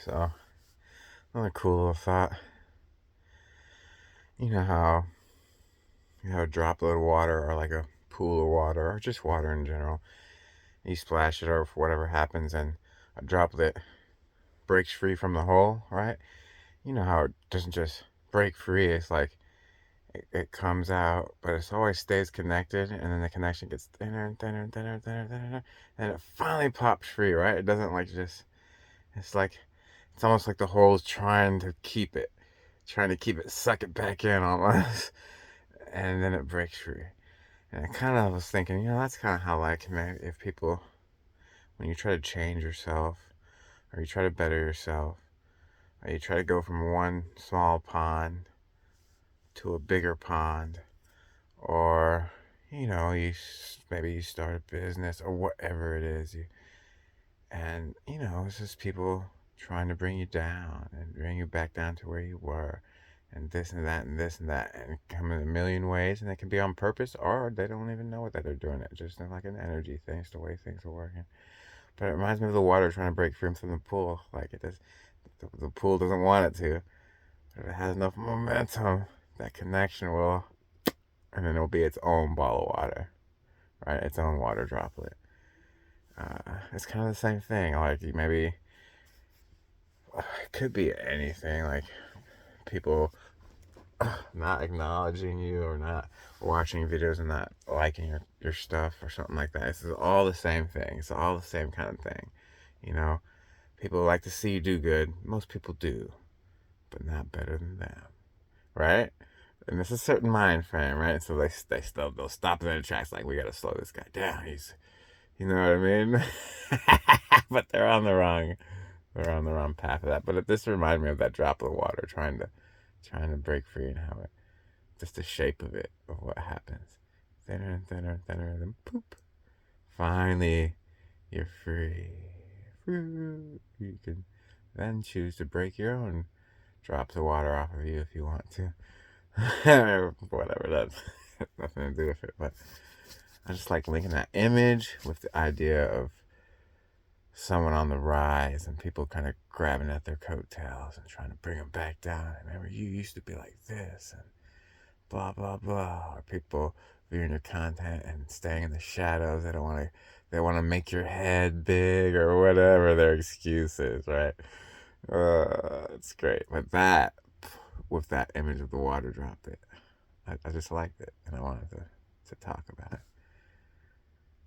So, another cool little thought. You know how you have a droplet of water or like a pool of water or just water in general. You splash it or whatever happens and a droplet breaks free from the hole, right? You know how it doesn't just break free. It's like it comes out, but it always stays connected, and then the connection gets thinner and thinner and thinner and thinner and thinner, and it finally pops free, right? It doesn't like just, it's like, it's almost like the hole's trying to keep it, suck it back in almost, and then it breaks free. And I kind of was thinking, that's kind of how like, man, if people, when you try to change yourself, or you try to better yourself, or you try to go from one small pond to a bigger pond, or maybe you start a business or whatever it is, and it's just people trying to bring you down and bring you back down to where you were, and this and that and this and that, and come in a million ways, and it can be on purpose or they don't even know that they're doing it. Just like an energy thing, it's the way things are working. But it reminds me of the water trying to break free from the pool. Like it does, the pool doesn't want it to, but if it has enough momentum, that connection will, and then it'll be its own ball of water, right? Its own water droplet. It's kind of the same thing. Like maybe it could be anything. Like people not acknowledging you or not watching videos and not liking your stuff or something like that. It's all the same thing. It's all the same kind of thing. You know, people like to see you do good. Most people do, but not better than them, right? And it's a certain mind frame, right? So they'll stop in their tracks. Like, we gotta slow this guy down. You know what I mean? But they're on the wrong path of that. But this reminded me of that drop of water trying to break free, and how it, just the shape of it, of what happens, thinner and thinner and thinner, and then poop. Finally, you're free. You can then choose to break your own drops of water off of you if you want to. Whatever, that has nothing to do with it. But I just like linking that image with the idea of someone on the rise and people kind of grabbing at their coattails and trying to bring them back down. Remember, you used to be like this, and blah blah blah. Or people viewing your content and staying in the shadows. They want to make your head big or whatever their excuse is, right? It's great. But that, with that image of the water drop, I just liked it, and I wanted to talk about it.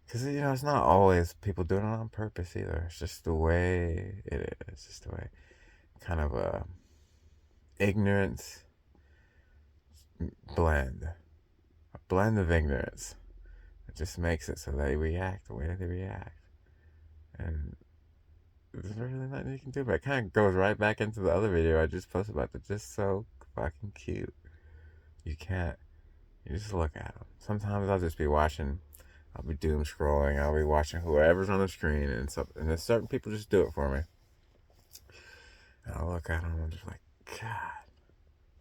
Because, it's not always people doing it on purpose either. It's just the way it is. It's just the way, kind of a ignorance blend. A blend of ignorance. It just makes it so they react the way they react. And there's really nothing you can do. But it kind of goes right back into the other video I just posted about. They're just so fucking cute. You just look at them. Sometimes I'll just be watching, I'll be doom scrolling, I'll be watching whoever's on the screen, and there's certain people just do it for me. And I'll look at them and I'm just like, God.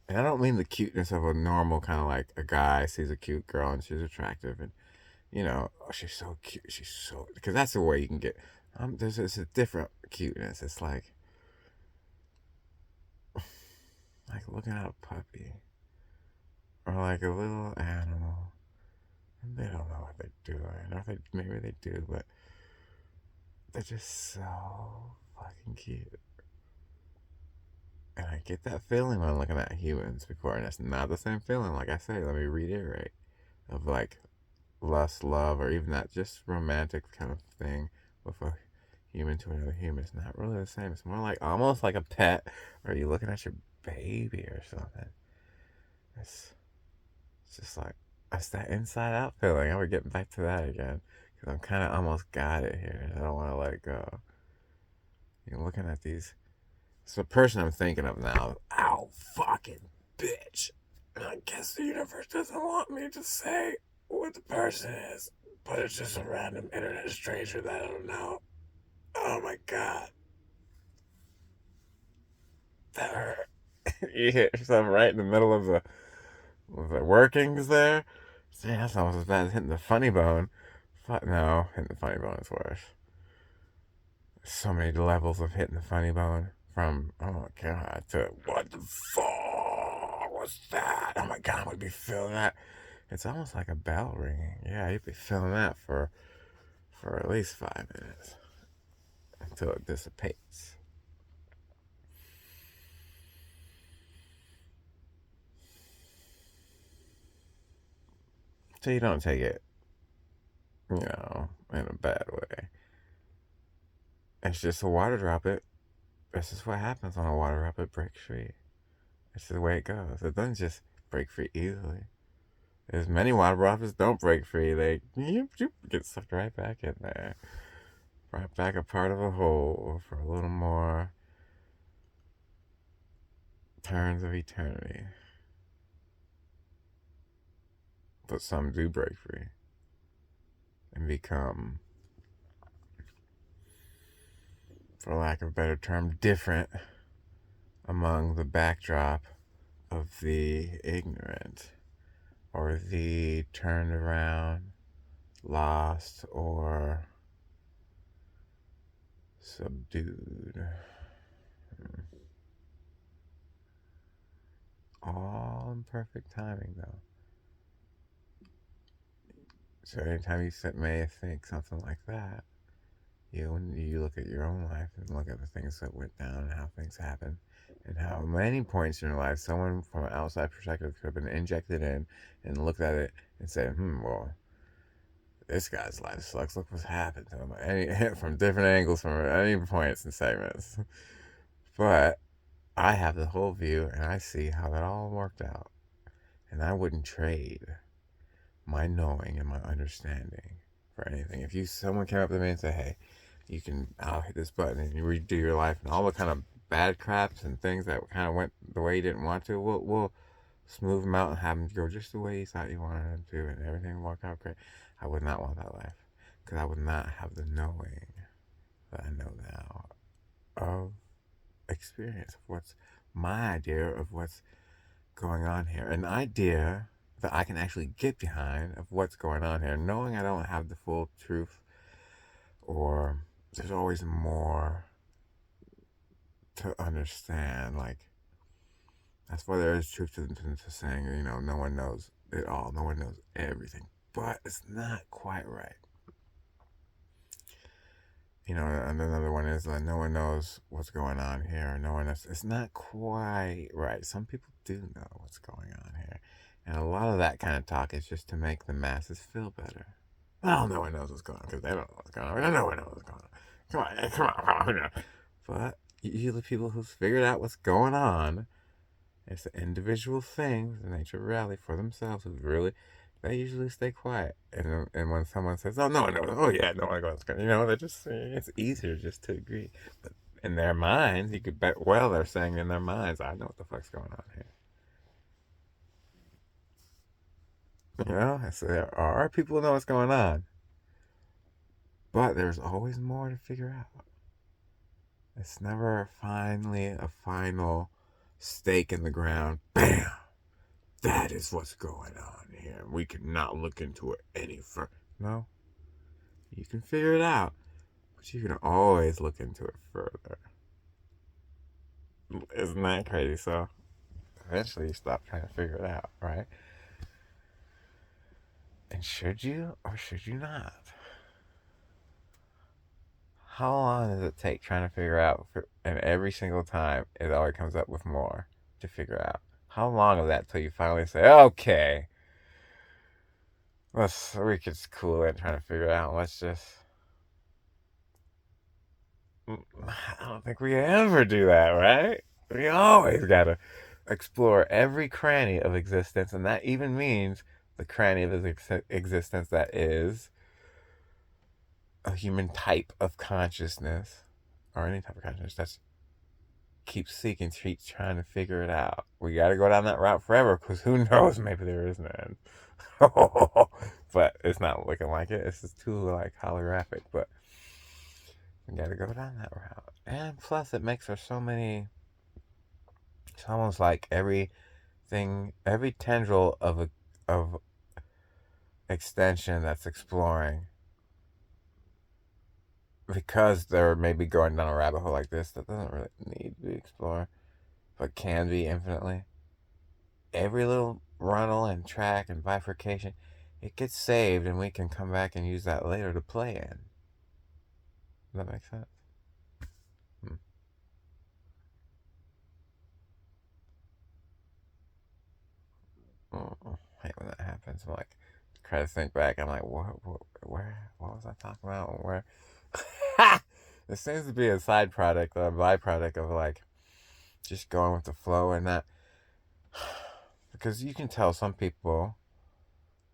And I don't mean the cuteness of a normal kind of like a guy sees a cute girl and she's attractive, and oh, she's so cute, because that's the way you can get. There's a different cuteness. It's like looking at a puppy or like a little animal, and they don't know what they're doing, or maybe they do, but they're just so fucking cute. And I get that feeling when I'm looking at humans before, and it's not the same feeling, like I say, let me reiterate, of like lust, love, or even that just romantic kind of thing with a human to another human. It's not really the same. It's more like almost like a pet, or you looking at your baby or something. It's just like, it's that inside out feeling. We're getting back to that again, because I'm kind of almost got it here. I don't want to let it go. You're looking at these. It's the person I'm thinking of now. Ow, fucking bitch. And I guess the universe doesn't want me to say what the person is, but it's just a random internet stranger that I don't know. Oh my god. That hurt. You hit yourself right in the middle of the workings there. See, that's almost as bad as hitting the funny bone. No, hitting the funny bone is worse. There's so many levels of hitting the funny bone. From, oh my God, to what the fuck was that? Oh my God, we'd be feeling that. It's almost like a bell ringing. Yeah, you'd be feeling that for at least 5 minutes until it dissipates. So you don't take it, in a bad way. It's just a water droplet. This is what happens when a water droplet breaks free. It's the way it goes. It doesn't just break free easily. There's many water droplets don't break free. They get sucked right back in there. Right back a part of a hole for a little more turns of eternity. But some do break free and become, for lack of a better term, different among the backdrop of the ignorant or the turned around, lost, or subdued. All in perfect timing, though. So anytime you may think something like that, when you look at your own life and look at the things that went down and how things happened, and how many points in your life someone from an outside perspective could have been injected in and looked at it and said, well, this guy's life sucks. Look what's happened to him. From different angles, from any points and segments. But I have the whole view and I see how that all worked out. And I wouldn't trade my knowing and my understanding for anything. If someone came up to me and said, hey, I'll hit this button and you redo your life and all the kind of bad craps and things that kind of went the way you didn't want to, we'll smooth them out and have them go just the way you thought you wanted them to, and everything will work out great. I would not want that life, because I would not have the knowing that I know now of experience, of what's my idea of what's going on here. An idea that I can actually get behind of what's going on here, knowing I don't have the full truth, or there's always more to understand. Like, that's why there is truth to saying, no one knows it all, no one knows everything. But it's not quite right. And another one is no one knows what's going on here. No one knows. It's not quite right. Some people do know what's going on here. And a lot of that kind of talk is just to make the masses feel better. Well, no one knows what's going on because they don't know what's going on. No one knows what's going on. Come on. But usually people who've figured out what's going on, it's an individual thing, the nature of reality for themselves, they usually stay quiet. And when someone says, oh, no one knows, oh, yeah, no one knows, they just, it's easier just to agree. But in their minds, you could bet, well, they're saying in their minds, I know what the fuck's going on here. So there are people who know what's going on. But there's always more to figure out. It's never finally a final stake in the ground. Bam! That is what's going on here. We cannot look into it any further. No. You can figure it out, but you can always look into it further. Isn't that crazy? So eventually you stop trying to figure it out, right? And should you or should you not? How long does it take trying to figure out? And every single time it always comes up with more to figure out. How long is that till you finally say, okay, we could cool it trying to figure it out. Let's just. I don't think we ever do that, right? We always gotta explore every cranny of existence, and that even means the cranny of existence that is a human type of consciousness, or any type of consciousness that keeps seeking, keeps trying to figure it out. We gotta go down that route forever, because who knows? Maybe there is an end. But it's not looking like it. It's just too holographic. But we gotta go down that route. And plus, it makes for so many. It's almost like every tendril of extension that's exploring because they're maybe going down a rabbit hole like this that doesn't really need to be explored, but can be infinitely. Every little runnel and track and bifurcation, it gets saved and we can come back and use that later to play in. Does that make sense? Hmm. I hate when that happens. I'm like, try to think back. I'm like, what was I talking about? Where? This seems to be a side product or a byproduct of like just going with the flow and that. Because you can tell some people,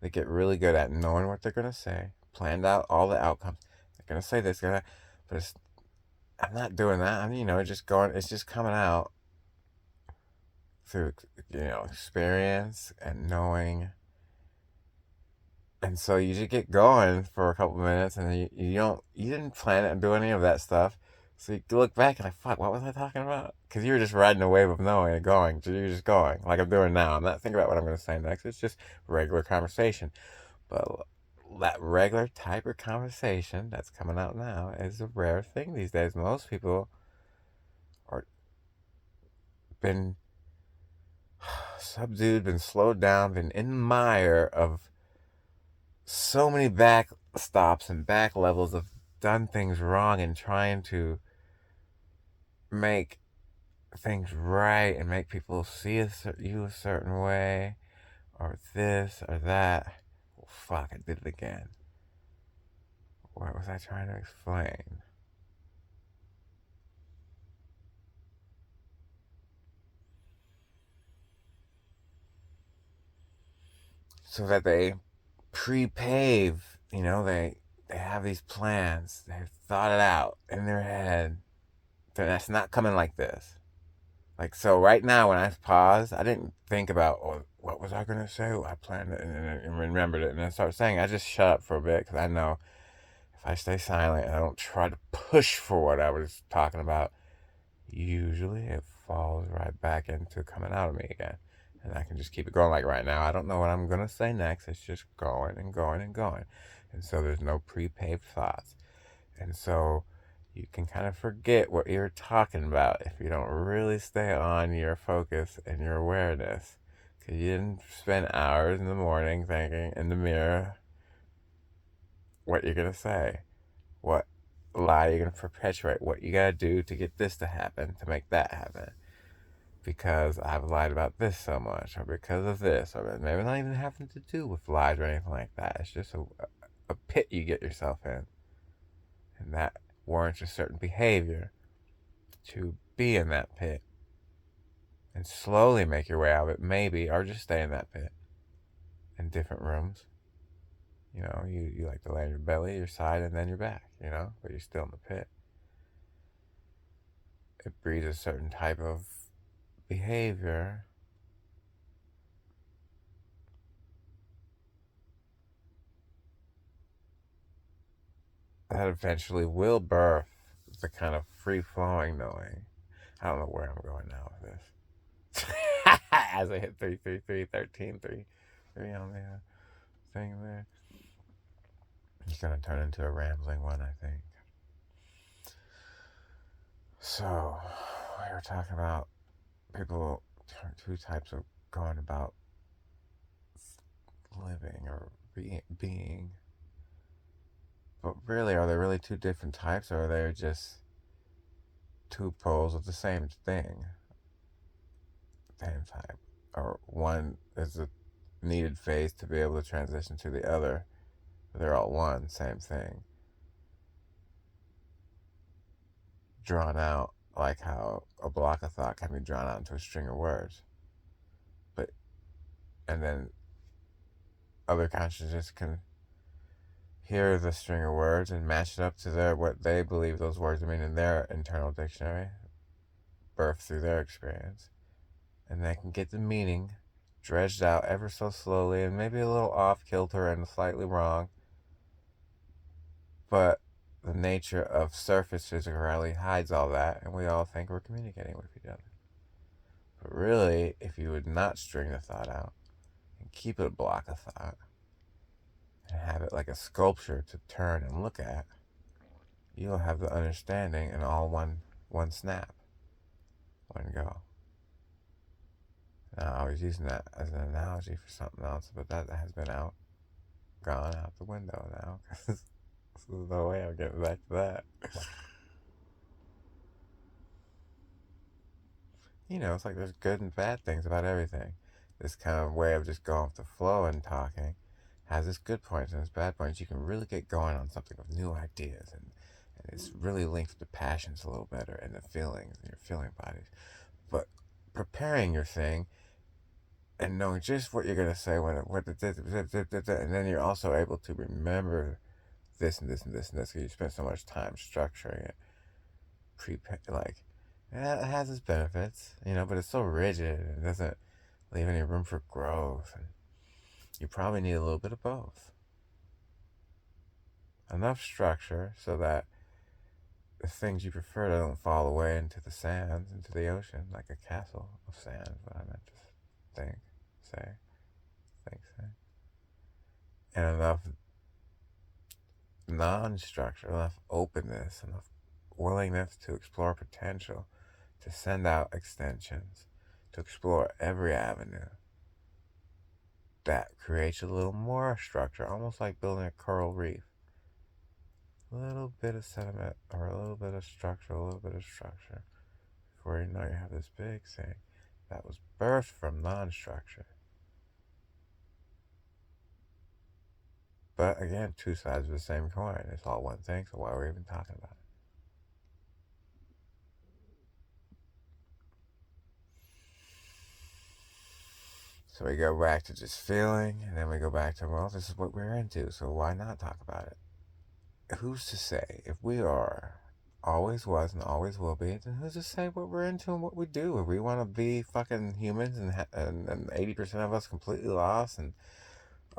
they get really good at knowing what they're going to say, planned out all the outcomes. They're going to say this, but I'm not doing that. Just going, it's just coming out through, experience and knowing. And so you just get going for a couple minutes, and then you didn't plan it and do any of that stuff. So you look back and like, fuck, what was I talking about? Because you were just riding a wave of knowing and going. So you're just going, like I'm doing now. I'm not thinking about what I'm going to say next. It's just regular conversation. But that regular type of conversation that's coming out now is a rare thing these days. Most people are been subdued, been slowed down, been in the mire of so many back stops and back levels of done things wrong and trying to make things right and make people see you a certain way or this or that. Well, fuck, I did it again. What was I trying to explain? So that they pre-pave, they have these plans, they've thought it out in their head. That's not coming like this. Like, so right now when I paused, I didn't think about, oh, what was I going to say? I planned it and remembered it and then started saying, I just shut up for a bit because I know if I stay silent and I don't try to push for what I was talking about, usually it falls right back into coming out of me again. And I can just keep it going. Like right now, I don't know what I'm going to say next. It's just going and going and going. And so there's no pre-paved thoughts. And so you can kind of forget what you're talking about if you don't really stay on your focus and your awareness. Because you didn't spend hours in the morning thinking in the mirror what you're going to say, what lie you're going to perpetuate, what you got to do to get this to happen, to make that happen. Because I've lied about this so much, or because of this, or maybe not even having to do with lies or anything like that. It's just a pit you get yourself in. And that warrants a certain behavior to be in that pit and slowly make your way out of it, maybe, or just stay in that pit in different rooms. You like to lay on your belly, your side, and then your back, but you're still in the pit. It breeds a certain type of behavior that eventually will birth the kind of free-flowing knowing. I don't know where I'm going now with this. As I hit 333, 13, 3 on the thing there. It's going to turn into a rambling one, I think. So, we were talking about people, two types of going about living or being. But really, are there really two different types, or are they just two poles of the same thing? Same type. Or one is a needed phase to be able to transition to the other. They're all one, same thing. Drawn out like how a block of thought can be drawn out into a string of words. And then other consciousness can hear the string of words and match it up to what they believe those words mean in their internal dictionary, birthed through their experience. And they can get the meaning dredged out ever so slowly and maybe a little off kilter and slightly wrong. But the nature of surface physicality hides all that, and we all think we're communicating with each other. But really, if you would not string the thought out and keep it a block of thought and have it like a sculpture to turn and look at, you'll have the understanding in all one snap, one go. Now, I was using that as an analogy for something else, but that has been gone out the window now, because there's no way I'm getting back to that. It's like there's good and bad things about everything. This kind of way of just going with the flow and talking has its good points and its bad points. You can really get going on something with new ideas, and it's really linked to the passions a little better and the feelings and your feeling bodies. But preparing your thing and knowing just what you're gonna say and then you're also able to remember this and this and this and this because you spent so much time structuring it, like. Yeah, it has its benefits, but it's so rigid and it doesn't leave any room for growth. And you probably need a little bit of both. Enough structure so that the things you prefer don't fall away into the sands, into the ocean, like a castle of sand, is what I meant to say. And enough non-structure, enough openness, enough willingness to explore potential, to send out extensions, to explore every avenue. That creates a little more structure, almost like building a coral reef. A little bit of sediment or a little bit of structure, before you know you have this big thing that was birthed from non-structure. But again, two sides of the same coin. It's all one thing, so why are we even talking about it? So we go back to just feeling, and then we go back to, well, this is what we're into, so why not talk about it? Who's to say if we are, always was and always will be, then who's to say what we're into and what we do? If we want to be fucking humans and 80% of us completely lost and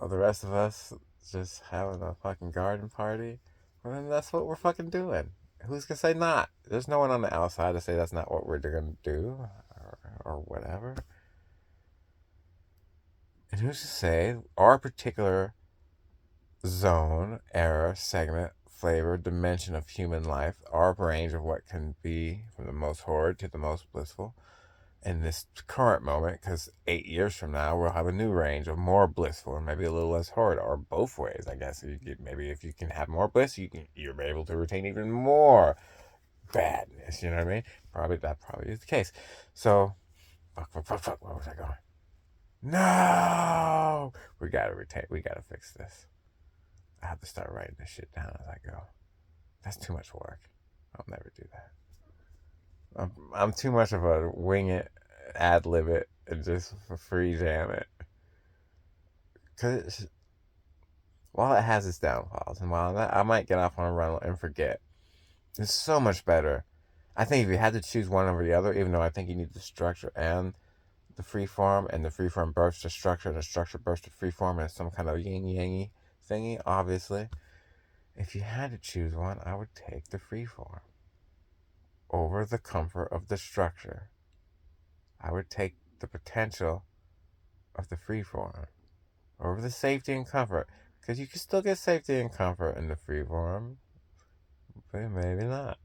the rest of us just having a fucking garden party, well, then that's what we're fucking doing. Who's gonna say not? There's no one on the outside to say that's not what we're gonna do or whatever. And who's to say our particular zone, era, segment, flavor, dimension of human life, our range of what can be from the most horrid to the most blissful in this current moment, because 8 years from now we'll have a new range of more blissful and maybe a little less horrid, or both ways, I guess. Maybe if you can have more bliss, you're able to retain even more badness. You know what I mean? That probably is the case. So, fuck. Where was I going? No, we gotta retain. We gotta fix this. I have to start writing this shit down as I go. That's too much work. I'll never do that. I'm too much of a wing it, ad lib it, and just free jam it. Because while it has its downfalls, and while I might get off on a run and forget, it's so much better. I think if you had to choose one over the other, even though I think you need the structure and the freeform, and the freeform bursts the structure, and the structure bursts the freeform, and it's some kind of yin-yangy thingy, obviously. If you had to choose one, I would take the freeform over the comfort of the structure. I would take the potential of the freeform over the safety and comfort, because you can still get safety and comfort in the freeform, but maybe not.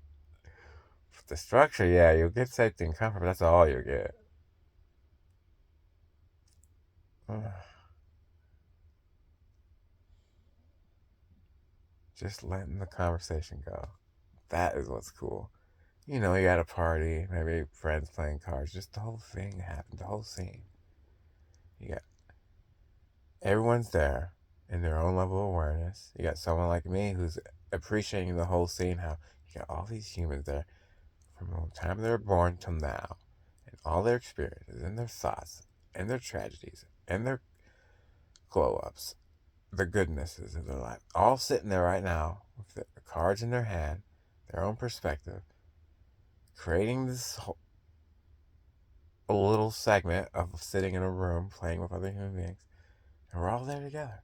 With the structure, yeah, you'll get safety and comfort, but that's all you'll get. Just letting the conversation go. That is what's cool. You at a party, maybe friends playing cards, just the whole thing happened, the whole scene. You got everyone's there in their own level of awareness. You got someone like me who's appreciating the whole scene, how you got all these humans there from the time they were born till now, and all their experiences and their thoughts and their tragedies and their glow ups, the goodnesses of their life, all sitting there right now with the cards in their hand, their own perspective, creating this a little segment of sitting in a room playing with other human beings, and we're all there together.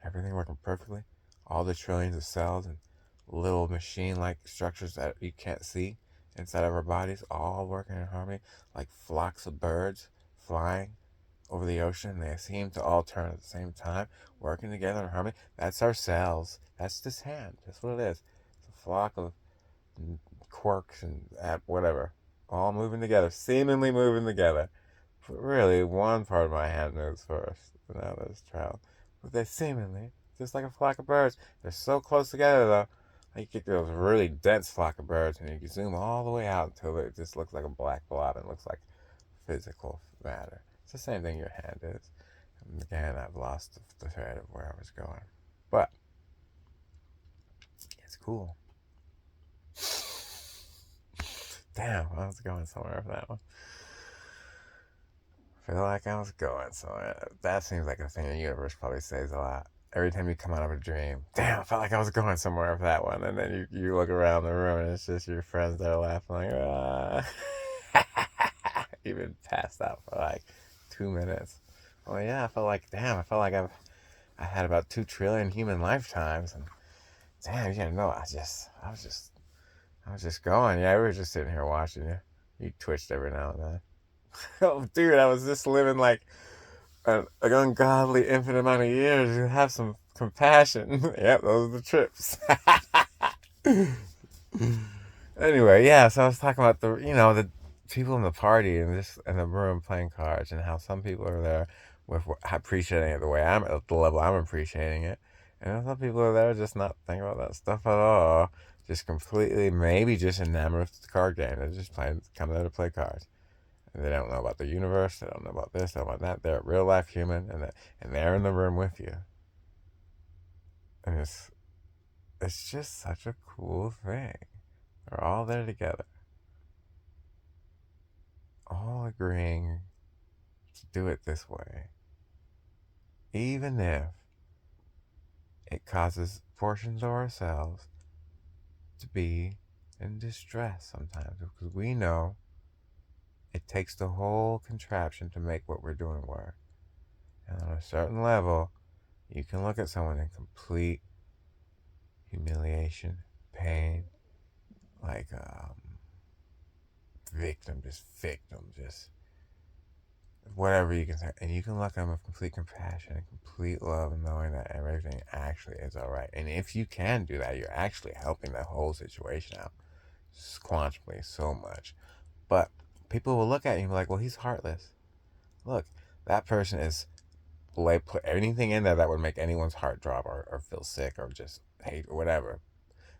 Everything working perfectly. All the trillions of cells and little machine-like structures that you can't see inside of our bodies, all working in harmony, like flocks of birds flying over the ocean. They seem to all turn at the same time, working together in harmony. That's our cells. That's this hand. That's what it is. It's a flock of quirks and whatever, all moving together, seemingly moving together. But really, one part of my hand moves first, and the others trail. But they seemingly, just like a flock of birds, they're so close together though. Like you get those really dense flock of birds, and you can zoom all the way out until it just looks like a black blob and looks like physical matter. It's the same thing your hand is. And again, I've lost the thread of where I was going, but it's cool. Damn, I was going somewhere for that one. I feel like I was going somewhere. That seems like a thing the universe probably says a lot. Every time you come out of a dream, damn, I felt like I was going somewhere for that one. And then you look around the room and it's just your friends that are laughing like, You've been passed out for like 2 minutes. Oh yeah, I felt like, damn, I felt like I had about 2 trillion human lifetimes. And damn, you know, I was just going. Yeah, we were just sitting here watching you. You twitched every now and then. Oh, dude, I was just living like an ungodly infinite amount of years. You have some compassion. Yep, those are the trips. Anyway, yeah. So I was talking about the people in the party and this in the room playing cards, and how some people are there with appreciating it the way I'm at the level I'm appreciating it, and some people are there just not thinking about that stuff at all. Just completely, maybe just enamored with the card game. They're just playing, come there to play cards. They don't know about the universe. They don't know about this. They don't know about that. They're a real life human, and they're in the room with you. And it's just such a cool thing. They're all there together, all agreeing to do it this way, even if it causes portions of ourselves to be in distress sometimes, because we know it takes the whole contraption to make what we're doing work. And on a certain level, you can look at someone in complete humiliation, pain, like victim, just whatever you can say, and you can look at them with complete compassion and complete love, and knowing that everything actually is all right. And if you can do that, you're actually helping that whole situation out quantumly so much. But people will look at you and be like, "Well, he's heartless." Look, that person is put anything in there that would make anyone's heart drop or feel sick or just hate or whatever.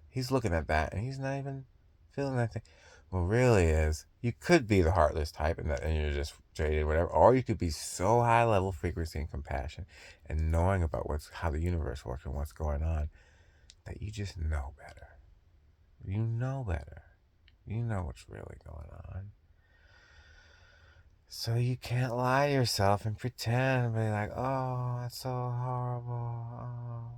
He's looking at that and he's not even feeling that thing. What really is, you could be the heartless type and you're just jaded, whatever, or you could be so high level frequency and compassion and knowing about how the universe works and what's going on that you just know better. You know better. You know what's really going on. So you can't lie to yourself and pretend and be like, oh, it's so horrible. Oh.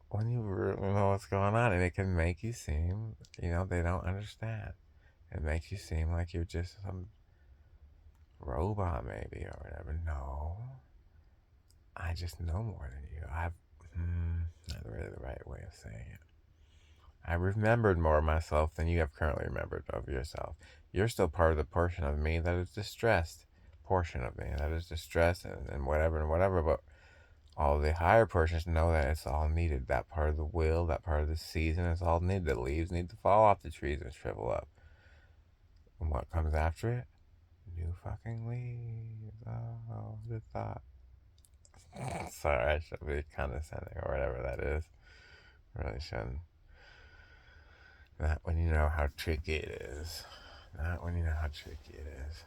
When you really know what's going on, and it can make you seem, they don't understand. It makes you seem like you're just some robot, maybe, or whatever. No, I just know more than you. Not really the right way of saying it. I remembered more of myself than you have currently remembered of yourself. You're still part of the portion of me that is distressed. Portion of me that is distressed and whatever, but all the higher portions know that it's all needed. That part of the will, that part of the season, is all needed. The leaves need to fall off the trees and shrivel up. And what comes after it? New fucking leaves. Oh, good thought. Sorry, I should be condescending or whatever that is. Really shouldn't. Not when you know how tricky it is. Not when you know how tricky it is.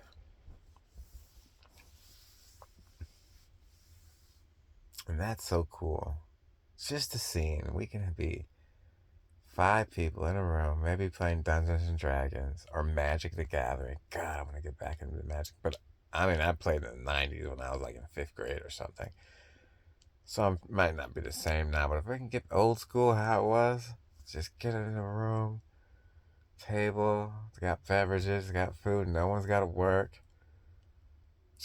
And that's so cool. It's just a scene. We can be 5 people in a room, maybe playing Dungeons and Dragons or Magic the Gathering. God, I want to get back into Magic. But I mean, I played in the 90s when I was like in 5th grade or something. So it might not be the same now. But if we can get old school how it was, just get it in a room, table, it's got beverages, it's got food, no one's got to work.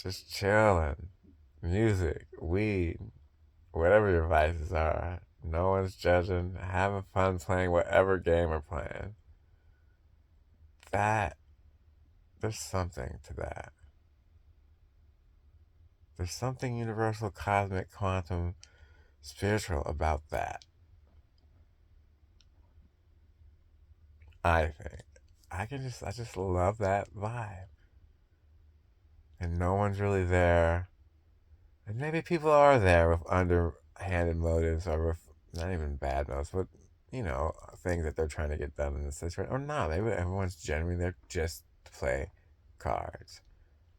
Just chilling. Music, weed, whatever your vices are. No one's judging, having fun playing whatever game we're playing. There's something to that. There's something universal, cosmic, quantum, spiritual about that. I think I just love that vibe. And no one's really there. And maybe people are there with underhanded motives or with not even bad motives, but things that they're trying to get done in the situation. Or not. Maybe everyone's genuinely there just to play cards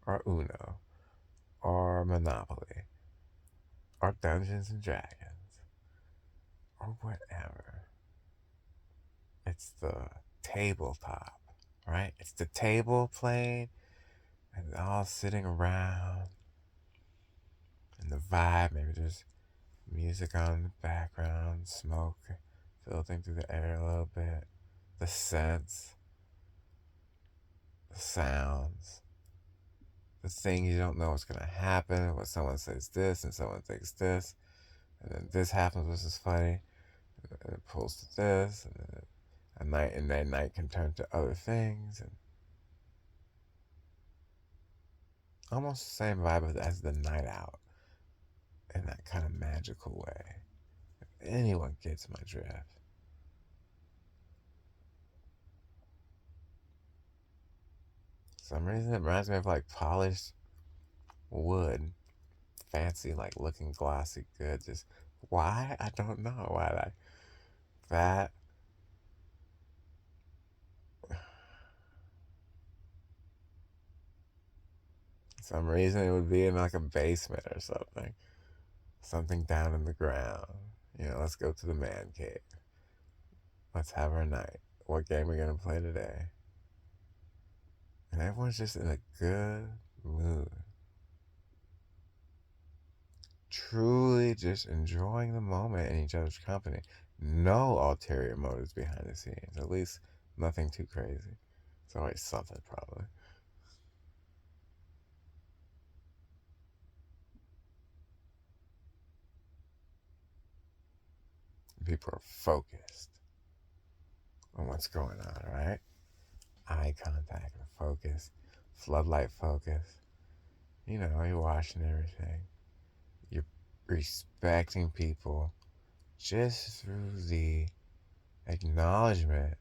or Uno or Monopoly or Dungeons and Dragons or whatever. It's the tabletop, right? It's the table playing and all sitting around and the vibe. Maybe there's music on the background, smoke filtering through the air a little bit, the scents, the sounds, the thing you don't know what's gonna happen. When someone says this and someone thinks this, and then this happens, which is funny, and it pulls to this, and then a night and that night can turn to other things, and almost the same vibe as the night out in that kind of magical way. If anyone gets my drift. For some reason, it reminds me of like polished wood, fancy, like looking glossy good. Just why? I don't know why that. For some reason, it would be in like a basement or something. Something down in the ground. Let's go to the man cave. Let's have our night. What game are we gonna play today? And everyone's just in a good mood. Truly just enjoying the moment in each other's company. No ulterior motives behind the scenes. At least nothing too crazy. It's always something, probably. People are focused on what's going on, right? Eye contact and focus, floodlight focus. You're watching everything. You're respecting people just through the acknowledgement